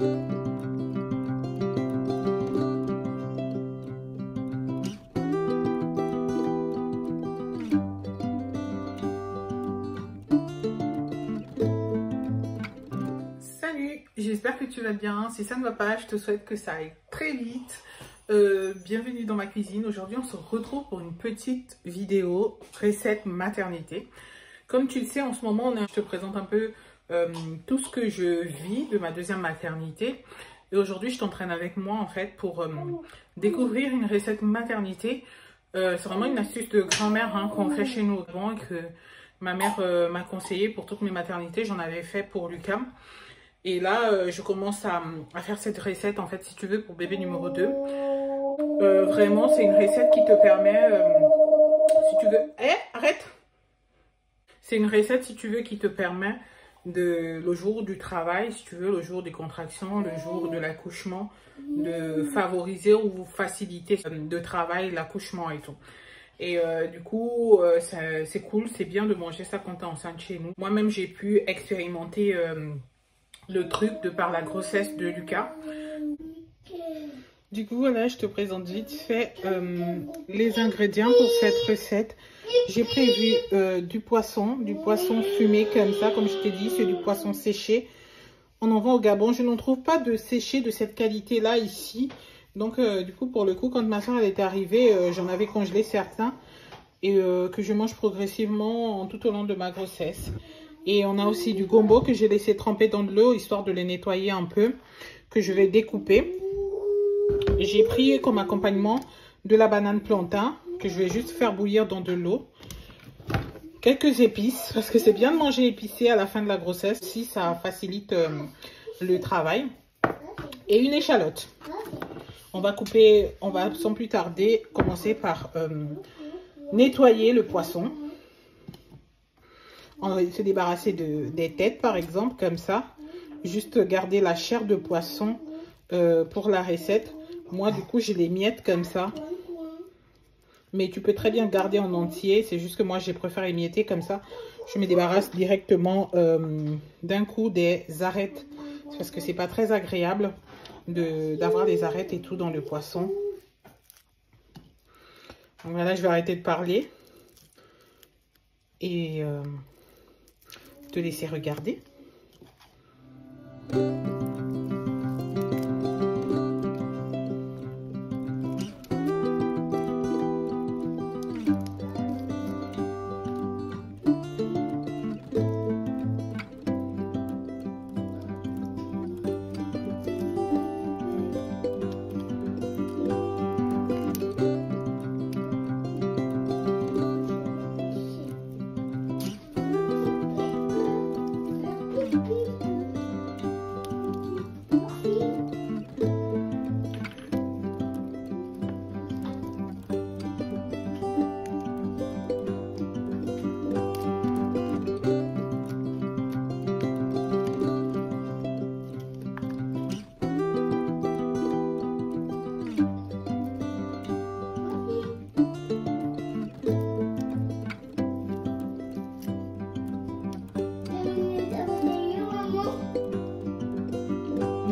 Salut, j'espère que tu vas bien. Si ça ne va pas, je te souhaite que ça aille très vite. Bienvenue dans ma cuisine. Aujourd'hui, on se retrouve pour une petite vidéo recette maternité. Comme tu le sais, en ce moment, je te présente un peu tout ce que je vis de ma deuxième maternité. Et aujourd'hui, je t'entraîne avec moi en fait pour découvrir une recette maternité. C'est vraiment une astuce de grand-mère qu'on fait chez nous avant et que ma mère m'a conseillé pour toutes mes maternités. J'en avais fait pour Lucas. Et là, je commence à faire cette recette, en fait, si tu veux, pour bébé numéro 2. Vraiment, c'est une recette qui te permet, si tu veux... arrête! C'est une recette, si tu veux, qui te permet, le jour du travail, si tu veux, le jour des contractions, le jour de l'accouchement, de favoriser ou faciliter de travail, l'accouchement et tout. Et du coup, c'est cool, c'est bien de manger ça quand tu es enceinte chez nous. Moi-même, j'ai pu expérimenter... le truc de par la grossesse de Lucas. Du coup, voilà, je te présente vite fait les ingrédients pour cette recette. J'ai prévu du poisson fumé comme ça, comme je t'ai dit, c'est du poisson séché. On en vend au Gabon. Je n'en trouve pas de séché de cette qualité-là ici. Donc, du coup, pour le coup, quand ma soeur elle était arrivée, j'en avais congelé certains et que je mange progressivement tout au long de ma grossesse. Et on a aussi du gombo que j'ai laissé tremper dans de l'eau, histoire de les nettoyer un peu, que je vais découper. J'ai pris comme accompagnement de la banane plantain, que je vais juste faire bouillir dans de l'eau. Quelques épices, parce que c'est bien de manger épicé à la fin de la grossesse, si ça facilite le travail. Et une échalote. On va sans plus tarder commencer par nettoyer le poisson. On va se débarrasser des têtes, par exemple, comme ça. Juste garder la chair de poisson pour la recette. Moi, du coup, j'ai les miettes comme ça. Mais tu peux très bien garder en entier. C'est juste que moi, j'ai préféré émietter comme ça. Je me débarrasse directement d'un coup des arêtes. Parce que c'est pas très agréable d'avoir des arêtes et tout dans le poisson. Donc voilà, je vais arrêter de parler. Et... te laisser regarder.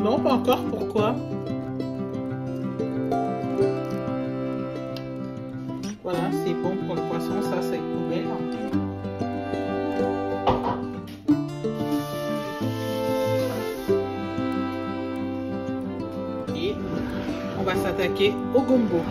Non, pas encore. Pourquoi? Voilà, c'est bon pour le poisson. Ça, c'est poubelle. Et on va s'attaquer au gombo.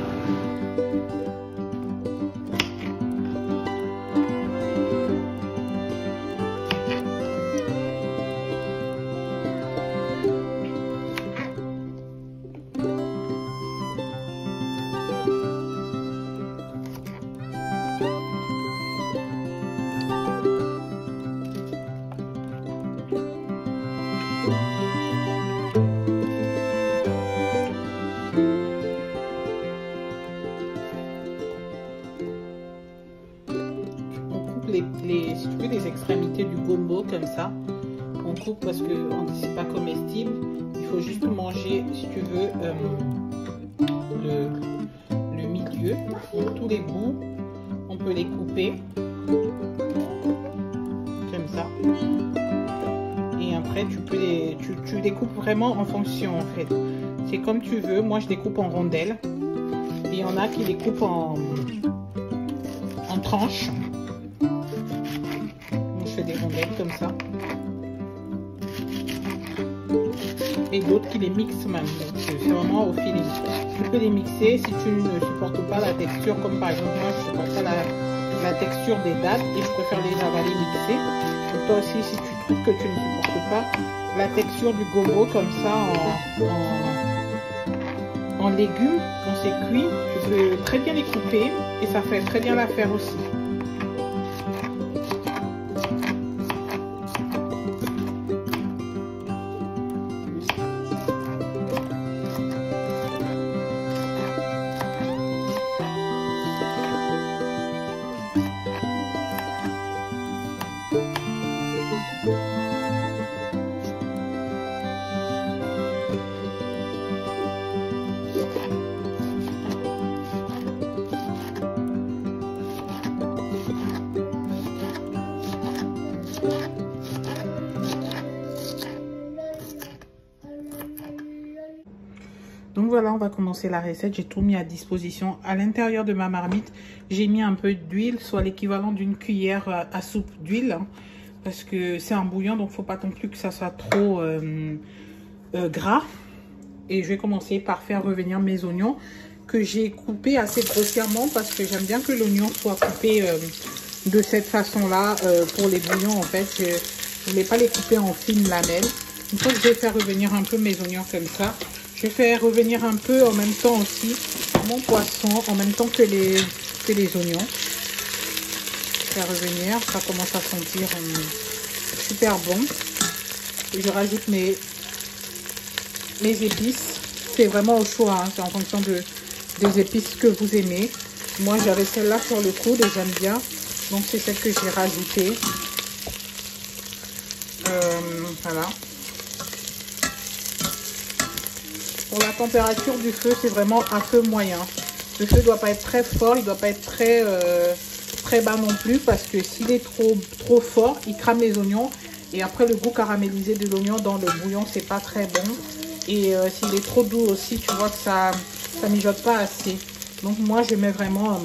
Si tu veux, les extrémités du gombo comme ça, on coupe parce que c'est pas comestible. Il faut juste manger, si tu veux, le milieu. Donc, tous les bouts, on peut les couper comme ça. Et après après tu découpes vraiment en fonction en fait. C'est comme tu veux. Moi je découpe en rondelles. Et il y en a qui découpent en tranches. Donc, je fais des rondelles comme ça. Et d'autres qui les mixent même. C'est vraiment au feeling. Tu peux les mixer si tu ne supportes pas la texture, comme par exemple moi je ne supporte pas la texture des dattes et je préfère les avaler mixées. Donc toi aussi si tu trouves que tu ne supportes pas la texture du gombo comme ça en légumes, quand c'est cuit, tu peux très bien les couper et ça fait très bien l'affaire aussi. Donc voilà, on va commencer la recette. J'ai tout mis à disposition. À l'intérieur de ma marmite, j'ai mis un peu d'huile, soit l'équivalent d'une cuillère à soupe d'huile. Hein, parce que c'est un bouillon, donc il ne faut pas non plus que ça soit trop gras. Et je vais commencer par faire revenir mes oignons que j'ai coupés assez grossièrement parce que j'aime bien que l'oignon soit coupé de cette façon-là pour les bouillons. En fait, je ne voulais pas les couper en fines lamelles. Une fois que je vais faire revenir un peu mes oignons comme ça, je vais faire revenir un peu en même temps aussi mon poisson, en même temps que les oignons. Faire revenir, ça commence à sentir super bon. Et je rajoute mes épices. C'est vraiment au choix, hein. C'est en fonction des épices que vous aimez. Moi j'avais celle-là sur le coude et j'aime bien. Donc c'est celle que j'ai rajoutée. Voilà. Pour la température du feu, c'est vraiment à feu moyen. Le feu ne doit pas être très fort, il ne doit pas être très bas non plus parce que s'il est trop fort, il crame les oignons. Et après, le goût caramélisé de l'oignon dans le bouillon, c'est pas très bon. Et s'il est trop doux aussi, tu vois que ça mijote pas assez. Donc moi, je mets vraiment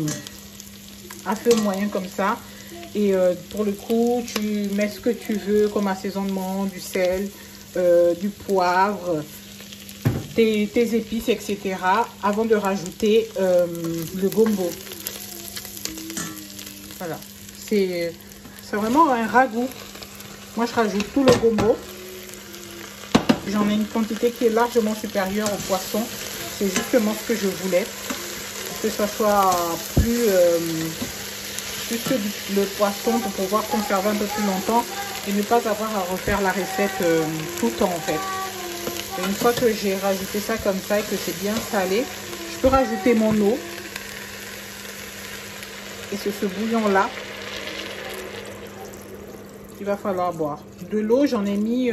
à feu moyen comme ça. Et pour le coup, tu mets ce que tu veux comme assaisonnement, du sel, du poivre, tes épices, etc. avant de rajouter le gombo. Voilà. C'est vraiment un ragoût. Moi, je rajoute tout le gombo. J'en ai une quantité qui est largement supérieure au poisson. C'est justement ce que je voulais. Que ça soit plus que le poisson pour pouvoir conserver un peu plus longtemps et ne pas avoir à refaire la recette tout le temps en fait. Et une fois que j'ai rajouté ça comme ça et que c'est bien salé, je peux rajouter mon eau. Et c'est ce bouillon là qu'il va falloir boire. De l'eau, j'en ai mis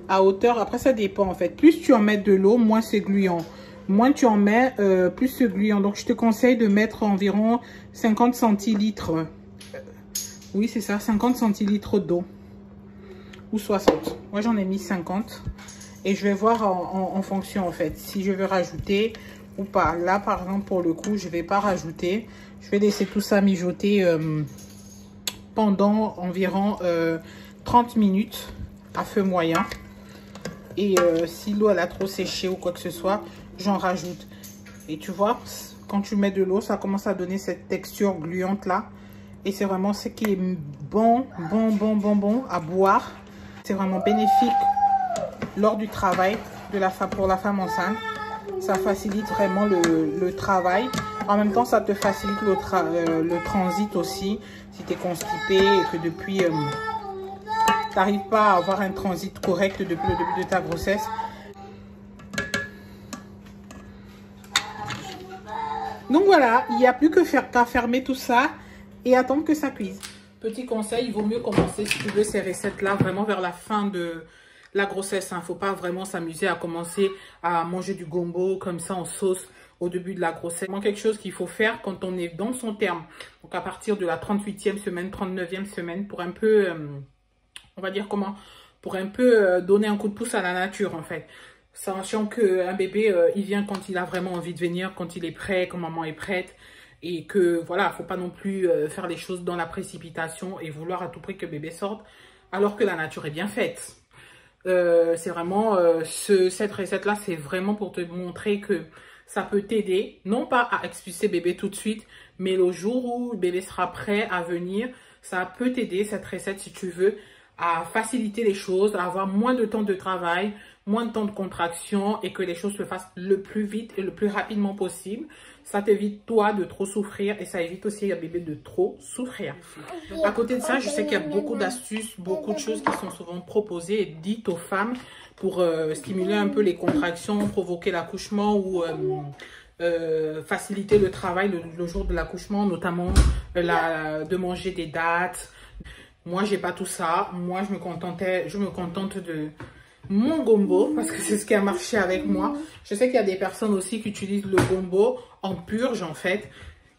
à hauteur. Après, ça dépend en fait. Plus tu en mets de l'eau, moins c'est gluant. Moins tu en mets, plus c'est gluant. Donc, je te conseille de mettre environ 50 centilitres. Oui, c'est ça, 50 centilitres d'eau. Ou 60. Moi, j'en ai mis 50. Et je vais voir en fonction, en fait, si je veux rajouter ou pas. Là, par exemple, pour le coup, je ne vais pas rajouter. Je vais laisser tout ça mijoter pendant environ 30 minutes à feu moyen. Et si l'eau, elle a trop séché ou quoi que ce soit, j'en rajoute. Et tu vois, quand tu mets de l'eau, ça commence à donner cette texture gluante là. Et c'est vraiment ce qui est bon à boire. C'est vraiment bénéfique lors du travail pour la femme enceinte. Ça facilite vraiment le travail. En même temps, ça te facilite le transit aussi. Si tu es constipé et que depuis, tu n'arrives pas à avoir un transit correct depuis le début de ta grossesse. Donc voilà, il n'y a plus qu'à fermer tout ça et attendre que ça cuise. Petit conseil, il vaut mieux commencer si tu veux ces recettes-là vraiment vers la fin de la grossesse. Il ne faut pas vraiment s'amuser à commencer à manger du gombo comme ça en sauce au début de la grossesse. C'est vraiment quelque chose qu'il faut faire quand on est dans son terme. Donc à partir de la 38e semaine, 39e semaine pour un peu, on va dire comment, pour un peu donner un coup de pouce à la nature en fait. Sachant qu'un bébé, il vient quand il a vraiment envie de venir, quand il est prêt, quand maman est prête. Et que voilà, faut pas non plus faire les choses dans la précipitation et vouloir à tout prix que bébé sorte alors que la nature est bien faite. C'est vraiment cette recette là, c'est vraiment pour te montrer que ça peut t'aider, non pas à expulser bébé tout de suite, mais le jour où bébé sera prêt à venir, ça peut t'aider cette recette si tu veux à faciliter les choses, à avoir moins de temps de travail, moins de temps de contraction et que les choses se fassent le plus vite et le plus rapidement possible. Ça t'évite toi de trop souffrir et ça évite aussi à bébé de trop souffrir. À côté de ça, je sais qu'il y a beaucoup d'astuces, beaucoup de choses qui sont souvent proposées et dites aux femmes pour stimuler un peu les contractions, provoquer l'accouchement ou faciliter le travail le jour de l'accouchement, notamment de manger des dattes. Moi, j'ai pas tout ça. Moi, je me contente de mon gombo parce que c'est ce qui a marché avec moi. Je sais qu'il y a des personnes aussi qui utilisent le gombo en purge en fait.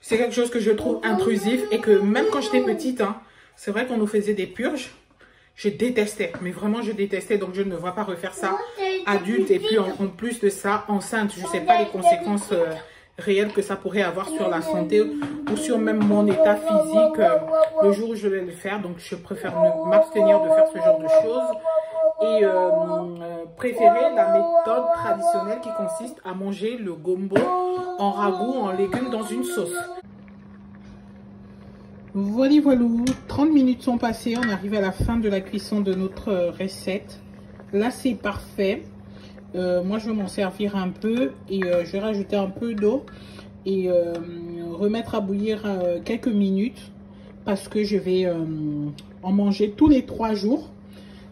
C'est quelque chose que je trouve intrusif et que même quand j'étais petite, hein, c'est vrai qu'on nous faisait des purges. Je détestais, mais vraiment je détestais, donc je ne vois pas refaire ça adulte et puis en plus de ça, enceinte. Je ne sais pas les conséquences réelles que ça pourrait avoir sur la santé ou sur même mon état physique le jour où je vais le faire. Donc je préfère m'abstenir de faire ce genre de choses et préférer la méthode traditionnelle qui consiste à manger le gombo en ragoût, en légumes dans une sauce. Voilà, voilà, 30 minutes sont passées, on arrive à la fin de la cuisson de notre recette. Là, c'est parfait. Moi, je vais m'en servir un peu et je vais rajouter un peu d'eau et remettre à bouillir quelques minutes parce que je vais en manger tous les 3 jours.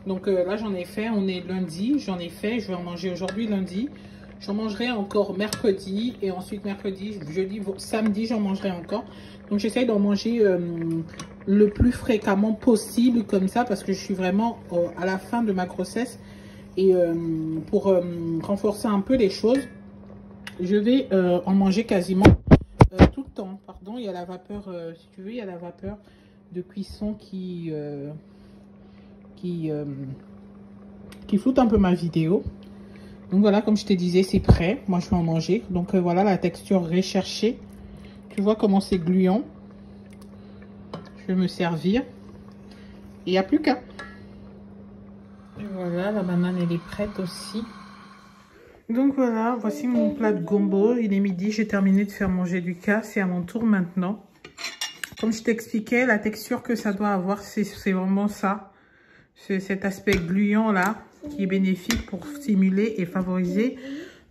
Donc là, j'en ai fait, on est lundi, j'en ai fait, je vais en manger aujourd'hui lundi. J'en mangerai encore mercredi et ensuite mercredi, jeudi, samedi, j'en mangerai encore. Donc j'essaye d'en manger le plus fréquemment possible comme ça parce que je suis vraiment à la fin de ma grossesse. Et pour renforcer un peu les choses, je vais en manger quasiment tout le temps. Pardon, il y a la vapeur, si tu veux, il y a la vapeur de cuisson qui floute un peu ma vidéo. Donc voilà, comme je te disais, c'est prêt. Moi, je vais en manger. Donc voilà la texture recherchée. Tu vois comment c'est gluant. Je vais me servir. Il n'y a plus qu'à. Et voilà, la banane, elle est prête aussi. Donc voilà, voici mon plat de gombo. Il est midi, j'ai terminé de faire manger Lucas. C'est à mon tour maintenant. Comme je t'expliquais, la texture que ça doit avoir, c'est vraiment ça. C'est cet aspect gluant là, qui est bénéfique pour stimuler et favoriser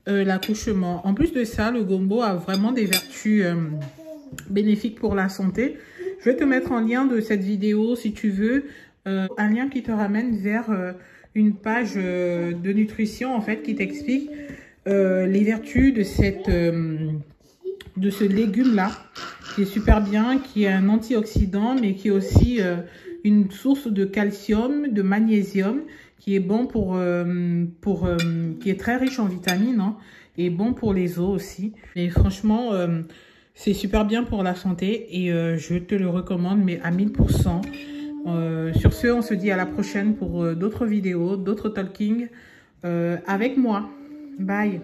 l'accouchement. En plus de ça, le gombo a vraiment des vertus bénéfiques pour la santé. Je vais te mettre en lien de cette vidéo, si tu veux, un lien qui te ramène vers une page de nutrition, en fait, qui t'explique les vertus de ce légume-là, qui est super bien, qui est un antioxydant, mais qui est aussi une source de calcium, de magnésium, qui est bon qui est très riche en vitamines, hein, et bon pour les os aussi. Et franchement, c'est super bien pour la santé et je te le recommande, mais à 1000%. Sur ce, on se dit à la prochaine pour d'autres vidéos, d'autres talking avec moi. Bye!